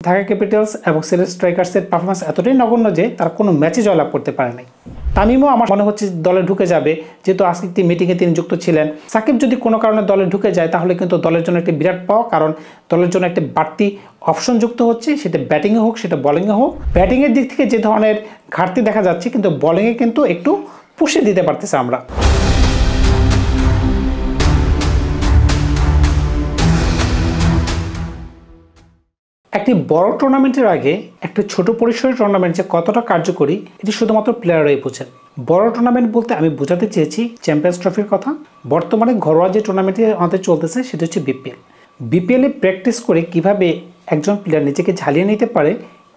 Dhaka Capitals এবং Sylhet স্ট্রাইকার্সের performance এতটাই নগণ্য যে তারা কোনো ম্যাচে জয়লাভ করতে পারে নাই। তামিমও আমার মনে হচ্ছে দলে ঢুকে যাবে, যেহেতু আজকে একটি মিটিংয়ে তিনি যুক্ত ছিলেন। সাকিব যদি কোনো কারণে দলে ঢুকে যায় তাহলে কিন্তু দলের জন্য একটি বিরাট পাওয়া, কারণ দলের জন্য একটি বাড়তি অপশন যুক্ত হচ্ছে, সেটা ব্যাটিংয়ে হোক সেটা বোলিংয়ে হোক। ব্যাটিংয়ের দিক থেকে যে ধরনের ঘাটতি দেখা যাচ্ছে, কিন্তু বোলিংয়ে কিন্তু একটু পুষে দিতে পারতেছে আমরা। একটি বড় টুর্নামেন্টের আগে একটি ছোট পরিসরের টুর্নামেন্ট যে কতটা কার্যকরী এটি শুধুমাত্র প্লেয়াররাই বোঝেন। বড় টুর্নামেন্ট বলতে আমি বোঝাতে চেয়েছি চ্যাম্পিয়ন্স ট্রফির কথা। বর্তমানে ঘরোয়া যে টুর্নামেন্টটি আমাদের চলতেছে সেটা হচ্ছে বিপিএল। বিপিএলে প্র্যাকটিস করে কিভাবে একজন প্লেয়ার নিজেকে ঝালিয়ে নিতে পারে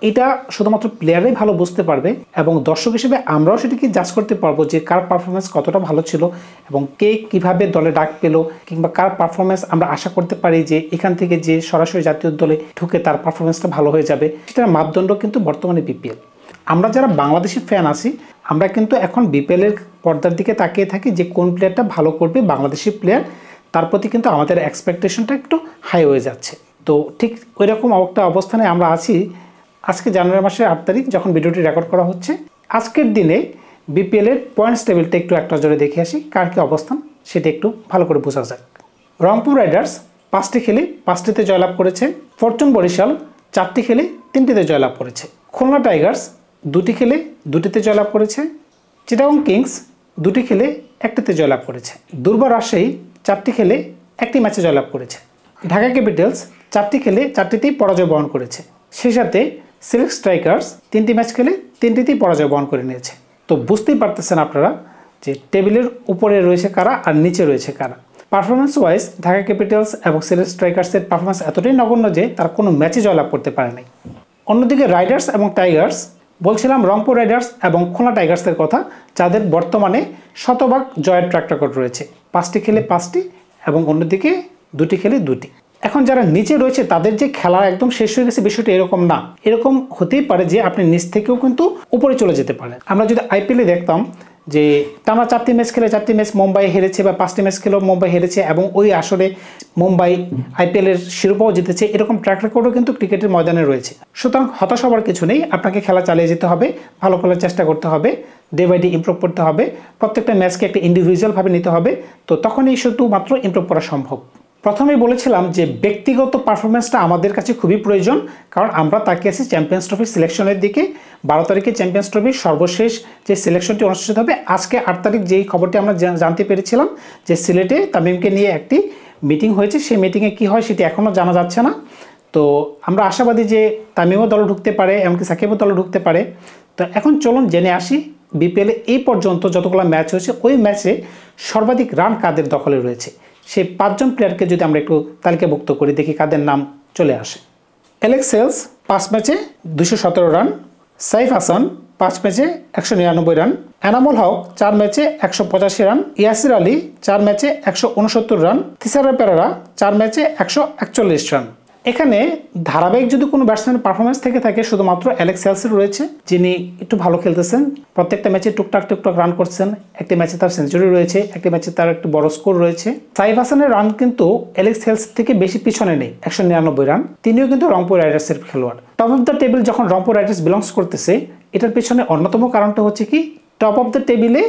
এটা শুধুমাত্র প্লেয়ারই ভালো বুঝতে পারবে, এবং দর্শক হিসেবে আমরাও সেটাকে জাজ করতে পারবো যে কার পারফরমেন্স কতটা ভালো ছিল এবং কে কিভাবে দলে ডাক পেল, কিংবা কার পারফরমেন্স আমরা আশা করতে পারি যে এখান থেকে যে সরাসরি জাতীয় দলে ঢুকে তার পারফরমেন্সটা ভালো হয়ে যাবে। সেটার মাপদণ্ড কিন্তু বর্তমানে বিপিএল। আমরা যারা বাংলাদেশি ফ্যান আছি আমরা কিন্তু এখন বিপিএলের পর্দার দিকে তাকিয়ে থাকি যে কোন প্লেয়ারটা ভালো করবে, বাংলাদেশি প্লেয়ার, তার প্রতি কিন্তু আমাদের এক্সপেকটেশনটা একটু হাই হয়ে যাচ্ছে। তো ঠিক ওই রকম একটা অবস্থানে আমরা আছি আজকে জানুয়ারি মাসের 8 তারিখ যখন ভিডিওটি রেকর্ড করা হচ্ছে। আজকের দিনে বিপিএলের পয়েন্টস টেবিলটা একটু এক নজরে দেখে আসি কার কী অবস্থান সেটা একটু ভালো করে বোঝা যাক। রংপুর রাইডার্স 5টি খেলে 5টিতে জয়লাভ করেছে। ফরচুন বরিশাল 4টি খেলে 3টিতে জয়লাভ করেছে। খুলনা টাইগার্স 2টি খেলে 2টিতে জয়লাভ করেছে। চিটাগং কিংস 2টি খেলে 1টিতে জয়লাভ করেছে। দুর্বার রাজশাহী 4টি খেলে 1টি ম্যাচে জয়লাভ করেছে। ঢাকা ক্যাপিটালস 4টি খেলে 4টিতেই পরাজয় বহন করেছে। সেই সাথে সিলেট স্ট্রাইকার্স 3টি ম্যাচ খেলে 3টিতেই পরাজয় বহন করে নিয়েছে। তো বুঝতেই পারতেছেন আপনারা যে টেবিলের উপরে রয়েছে কারা আর নিচে রয়েছে কারা। পারফরমেন্স ওয়াইজ ঢাকা ক্যাপিটালস এবং সিলেট স্ট্রাইকার্সের পারফরমেন্স এতটাই নগণ্য যে তারা কোনো ম্যাচে জয়লাভ করতে পারে নাই। অন্যদিকে রাইডার্স এবং টাইগার্স, বলছিলাম রংপুর রাইডার্স এবং খুলনা টাইগার্সের কথা, যাদের বর্তমানে শতভাগ জয়ের ট্র্যাক রেকর্ড রয়েছে। 5টি খেলে 5টি এবং অন্যদিকে 2টি খেলে 2টি। এখন যারা নিচে রয়েছে তাদের যে খেলা একদম শেষ হয়ে গেছে বিষয়টা এরকম না। এরকম হতেই পারে যে আপনি নিচ থেকেও কিন্তু উপরে চলে যেতে পারেন। আমরা যদি আইপিএলে দেখতাম যে টানা 4টি ম্যাচ খেলে 4টি ম্যাচ মুম্বাই হেরেছে, বা 5টি ম্যাচ খেলেও মুম্বাই হেরেছে এবং ওই আসরে মুম্বাই আইপিএলের শিরোপাও জিতেছে, এরকম ট্র্যাক রেকর্ডও কিন্তু ক্রিকেটের ময়দানে রয়েছে। সুতরাং হতাশ হওয়ার কিছু নেই, আপনাকে খেলা চালিয়ে যেতে হবে, ভালো খেলার চেষ্টা করতে হবে, ডে বাই ডে ইমপ্রুভ করতে হবে, প্রত্যেকটা ম্যাচকে একটা ইন্ডিভিজুয়ালভাবে নিতে হবে। তো তখনই শুধুমাত্র ইমপ্রুভ করা সম্ভব। প্রথমেই বলেছিলাম যে ব্যক্তিগত পারফরমেন্সটা আমাদের কাছে খুবই প্রয়োজন, কারণ আমরা তাকিয়ে আছি চ্যাম্পিয়ন্স ট্রফির সিলেকশনের দিকে। 12 তারিখে চ্যাম্পিয়ন্স ট্রফির সর্বশেষ যে সিলেকশনটি অনুষ্ঠিত হবে, আজকে 8 তারিখ যেই খবরটি আমরা জানতে পেরেছিলাম যে সিলেটে তামিমকে নিয়ে একটি মিটিং হয়েছে, সেই মিটিংয়ে কী হয় সেটি এখনও জানা যাচ্ছে না। তো আমরা আশাবাদী যে তামিমও দলে ঢুকতে পারে, এমনকি সাকিবও দলে ঢুকতে পারে। তো এখন চলুন জেনে আসি বিপিএলে এই পর্যন্ত যতগুলো ম্যাচ হয়েছে ওই ম্যাচে সর্বাধিক রান কাদের দখলে রয়েছে। সেই 5 জন প্লেয়ারকে যদি আমরা একটু তালিকাভুক্ত করি, দেখি কাদের নাম চলে আসে। অ্যালেক্স হেলস 5 ম্যাচে 217 রান, সাইফ হাসান 5 ম্যাচে 199 রান, এনামুল হক 4 ম্যাচে 185 রান, ইয়াসির আলী 4 ম্যাচে 169 রান, থিসারা পেরেরা 4 ম্যাচে 141 রান। এখানে ধারাবাহিক যদি কোনো ব্যাটসম্যানের পারফরমেন্স থেকে থাকে শুধুমাত্র অ্যালেক্স হেলসের রয়েছে, যিনি একটু ভালো খেলতেছেন, প্রত্যেকটা ম্যাচে টুকটাক রান করছেন। একটি ম্যাচে তার সেঞ্চুরি রয়েছে, একটি ম্যাচে তার একটু বড় স্কোর রয়েছে। সাইফ হাসানের রান কিন্তু অ্যালেক্স হেলস থেকে বেশি পিছনে নেই, 199 রান। তিনিও কিন্তু রংপুর রাইডার্সের খেলোয়াড়। টপ অফ দ্য টেবিল যখন রংপুর রাইডার্স বিলংস করতেছে, এটার পেছনে অন্যতম কারণটা হচ্ছে কি, টপ অফ দ্য টেবিলে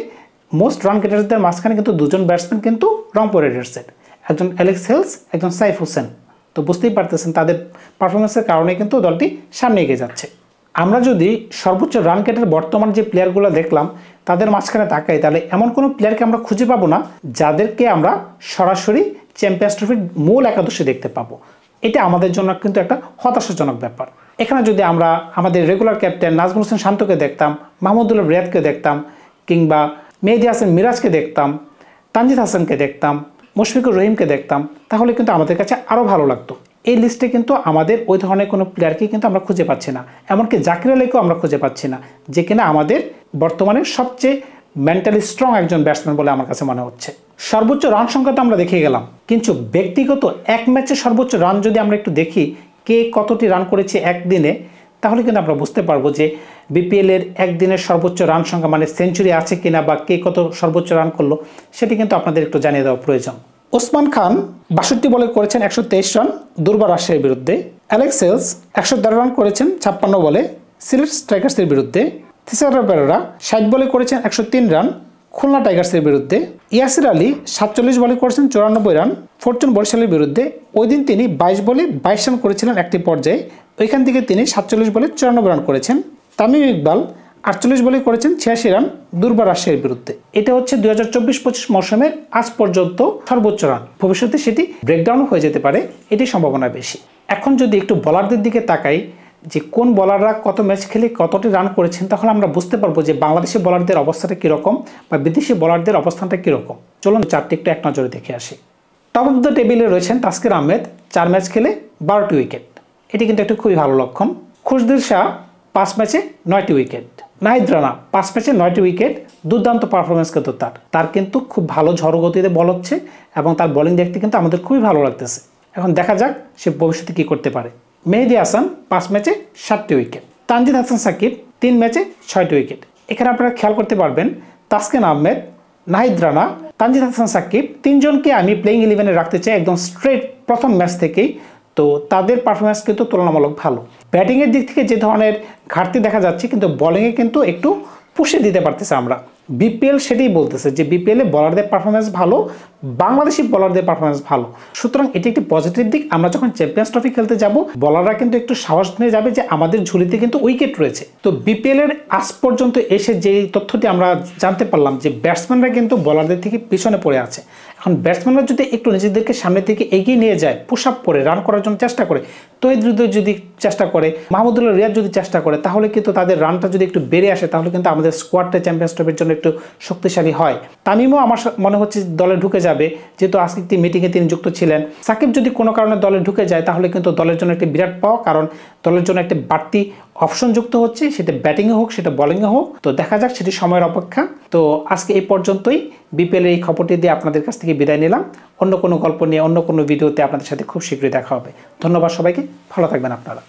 মোস্ট রান গেটারদের মাঝখানে কিন্তু 2 জন ব্যাটসম্যান কিন্তু রংপুর রাইডার্সের, একজন অ্যালেক্স হেলস, একজন সাইফ হোসেন। তো বুঝতেই পারতেছেন তাদের পারফরমেন্সের কারণে কিন্তু দলটি সামনে এগিয়ে যাচ্ছে। আমরা যদি সর্বোচ্চ রান গেটার বর্তমান যে প্লেয়ারগুলো দেখলাম তাদের মাঝখানে তাকাই, তাহলে এমন কোনো প্লেয়ারকে আমরা খুঁজে পাবো না যাদেরকে আমরা সরাসরি চ্যাম্পিয়ন্স ট্রফির মূল একাদশে দেখতে পাবো। এটা আমাদের জন্য কিন্তু একটা হতাশাজনক ব্যাপার। এখানে যদি আমরা আমাদের রেগুলার ক্যাপ্টেন নাজমুল হোসেন শান্তকে দেখতাম, মাহমুদুল্লাহ রিয়াদকে দেখতাম, কিংবা মেহেদী হাসান মিরাজকে দেখতাম, তানজিদ হাসানকে দেখতাম, মুশফিকুর রহিমকে দেখতাম, তাহলে কিন্তু আমাদের কাছে আরও ভালো লাগতো। এই লিস্টে কিন্তু আমাদের ওই ধরনের কোনো প্লেয়ারকে কিন্তু আমরা খুঁজে পাচ্ছি না। এমনকি জাকির আলীকেও আমরা খুঁজে পাচ্ছি না, যে কিনা আমাদের বর্তমানে সবচেয়ে মেন্টালি স্ট্রং একজন ব্যাটসম্যান বলে আমার কাছে মনে হচ্ছে। সর্বোচ্চ রান সংখ্যা তো আমরা দেখে গেলাম, কিন্তু ব্যক্তিগত এক ম্যাচে সর্বোচ্চ রান যদি আমরা একটু দেখি কে কতটি রান করেছে একদিনে, তাহলে কিন্তু আমরা বুঝতে পারবো যে বিপিএলের একদিনের সর্বোচ্চ রান সংখ্যা মানে সেঞ্চুরি আছে কিনা বা কে কত সর্বোচ্চ রান করলো সেটি কিন্তু আপনাদের একটু জানিয়ে দেওয়া প্রয়োজন। ওসমান খান 62 বলে করেছেন 123 রান দুর্বার রাজশাহীর বিরুদ্ধে। অ্যালেক্স হেলস 113 রান করেছেন 56 বলে সিলেট স্ট্রাইকার্সের বিরুদ্ধে। থিসারা পেরেরা 60 বলে করেছেন 103 রান খুলনা টাইগার্সের বিরুদ্ধে। ইয়াসির আলী 47 বলে করেছেন 94 রান ফরচুন বরিশালের বিরুদ্ধে। ওই দিন তিনি 22 বলে 22 রান করেছিলেন একটি পর্যায়ে, ওইখান থেকে তিনি 47 বলে 94 রান করেছেন। তামিম ইকবাল 48 বলে করেছেন 86 রান দুর্বার রাজশাহীর বিরুদ্ধে। এটা হচ্ছে 2024-25 মৌসুমের আজ পর্যন্ত সর্বোচ্চ রান। ভবিষ্যতে সেটি ব্রেকডাউন হয়ে যেতে পারে, এটি সম্ভাবনা বেশি। এখন যদি একটু বলারদের দিকে তাকাই যে কোন বলাররা কত ম্যাচ খেলে কতটি রান করেছেন, তাহলে আমরা বুঝতে পারবো যে বাংলাদেশি বলারদের অবস্থাটা কীরকম বা বিদেশি বলারদের অবস্থানটা কীরকম। চলুন চারটি একটু এক নজরে দেখে আসি। টপ অফ দ্য টেবিলে রয়েছেন তাসকির আহমেদ, 4 ম্যাচ খেলে 12টি উইকেট, এটি কিন্তু একটা খুবই ভালো লক্ষণ। খুশদিল শাহ 5 ম্যাচে 9টি উইকেট। নাহিদ রানা 5 ম্যাচে 9টি উইকেট, দুর্দান্ত পারফরমেন্স কিন্তু তার কিন্তু খুব ভালো ঝড় গতিতে বল হচ্ছে এবং তার বোলিং দেখতে কিন্তু আমাদের খুবই ভালো লাগতেছে। এখন দেখা যাক সে ভবিষ্যতে কী করতে পারে। মেহেদী হাসান 5 ম্যাচে 7টি উইকেট। তানজিদ হাসান সাকিব 3 ম্যাচে 6টি উইকেট। এখানে আপনারা খেয়াল করতে পারবেন তাসকিন আহমেদ, নাহিদ রানা, তানজিদ হাসান সাকিব তিনজনকে আমি প্লেইং 11-এ রাখতে চাই একদম স্ট্রেট প্রথম ম্যাচ থেকেই। তো তাদের পারফরমেন্স কিন্তু তুলনামূলক ভালো। ব্যাটিংয়ের দিক থেকে যে ধরনের ঘাটতি দেখা যাচ্ছে, কিন্তু বোলিংয়ে কিন্তু একটু পুষে দিতে পারতেছে আমরা। বিপিএল সেটাই বলতেছে যে বিপিএলে বলারদের পারফরমেন্স ভালো, বাংলাদেশি বলারদের পারফরমেন্স ভালো। সুতরাং এটি একটি পজিটিভ দিক। আমরা যখন চ্যাম্পিয়ন্স ট্রফি খেলতে যাব, বলাররা কিন্তু একটু সাহস নিয়ে যাবে যে আমাদের ঝুলিতে কিন্তু উইকেট রয়েছে। তো বিপিএলের আজ পর্যন্ত এসে যে তথ্যটি আমরা জানতে পারলাম যে ব্যাটসম্যানরা কিন্তু বলারদের থেকে পিছনে পড়ে আছে। এখন ব্যাটসম্যানরা যদি একটু নিজেদেরকে সামনে থেকে এগিয়ে নিয়ে যায়, পুশ আপ করে রান করার জন্য চেষ্টা করে, তহিদ হৃদয় যদি চেষ্টা করে, মাহমুদুল্লাহ রিয়াদ যদি চেষ্টা করে, তাহলে কিন্তু তাদের রানটা যদি একটু বেড়ে আসে, তাহলে কিন্তু আমাদের স্কোয়াডটা চ্যাম্পিয়ন্স ট্রফির জন্য একটু শক্তিশালী হয়। তামিমও আমার মনে হচ্ছে দলে ঢুকে যাবে, যেহেতু আজকে একটি মিটিংয়ে তিনি যুক্ত ছিলেন। সাকিব যদি কোনো কারণে দলে ঢুকে যায়, তাহলে কিন্তু দলের জন্য একটি বিরাট পাওয়া, কারণ দলের জন্য একটি বাড়তি অপশন যুক্ত হচ্ছে, সেটা ব্যাটিংয়ে হোক সেটা বোলিংয়ে হোক। তো দেখা যাক, সেটি সময়ের অপেক্ষা। তো আজকে এই পর্যন্তই। বিপিএলের এই খবরটি দিয়ে আপনাদের কাছ থেকে বিদায় নিলাম। অন্য কোনো গল্প নিয়ে অন্য কোনো ভিডিওতে আপনাদের সাথে খুব শীঘ্রই দেখা হবে। ধন্যবাদ সবাইকে, ভালো থাকবেন আপনারা।